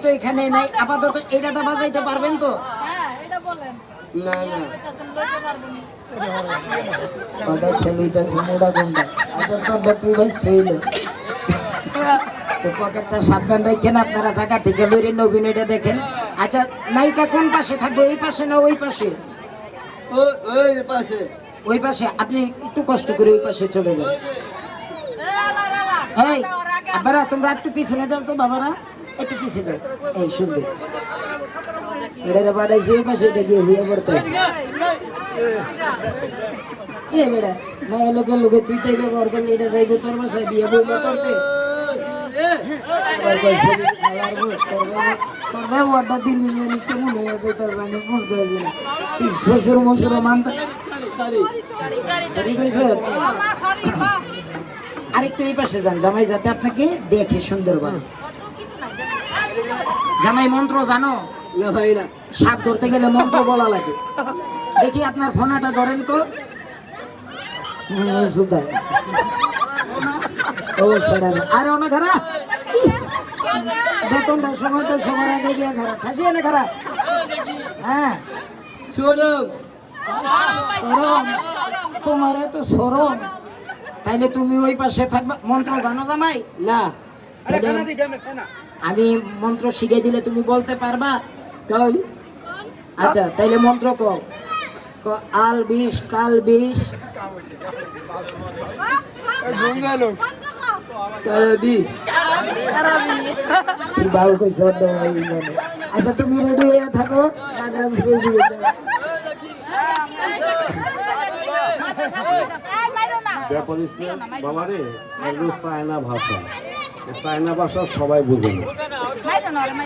তো এখানে নাই, আপাতত এটাটা বাজাইতে পারবেন তো? হ্যাঁ এটা বলেন। না না কইতাছেন লইতে পারবো না। বাবা ছেলেইতাছে মোড়া গন্ডা। আচ্ছা তোরটা তুই ভাই ছিল তো পকেটটা সাবধান রাখেন, আপনারা জায়গা থেকে লইরে নবীনটা দেখেন। আচ্ছা নায়িকা কোন পাশে থাকবে, এই পাশে না ওই পাশে? ওই পাশে ওই পাশে। আপনি একটু কষ্ট করে ওই পাশে চলে যান। এই আবারা তোমরা একটু পিছনে যাও তো, বাবারা একটু পিছিয়ে যাও। এই সুন্দর এটা বাড়াইছে এই পাশে, এটা দিয়ে হইয়া পড়তেছে। এ বেড়া মায়ের লোকের লোকে তুই তাই ব্যবহার করলে এটা চাইবে তোর বাসায় বিয়ে বইলে তোরতে তোর ব্যবহারটা দিন দিন কেমন হয়ে যেতে আমি বুঝতে পারছি না। তুই শ্বশুর মশুর মানতে আরেকটু এই পাশে যান জামাই, যাতে আপনাকে দেখে সুন্দরভাবে। জামাই মন্ত্র জানো? না ভাই না সাপ ধরতে গেলে মন্ত্র বলা লাগে। দেখি আপনার ফোনাটা ধরেন তো। সুদাই ও সেটা আরে অনেক খারাপ বেতনটার সময় তো সবার আগে গিয়ে খারাপ ঠাসিয়ে না খারাপ। হ্যাঁ শোরম সরম, তোমার তো সরম। তাইলে তুমি ওই পাশে থাকবা। মন্ত্র জানো জামাই? না তাইলে আমি মন্ত্র শিখে দিলে তুমি বলতে পারবা? কাল আচ্ছা তাইলে মন্ত্র কও। আল বিষ কাল বিষ তারাবি বাবু কইছ। আচ্ছা তুমি রেডি হয়ে থাকো, মাদ্রাস রেডি হয়ে যাও। ব্যাপার হচ্ছে বাবারে এগুলো চায়না ভাষা, চায়না ভাষা সবাই বুঝে না।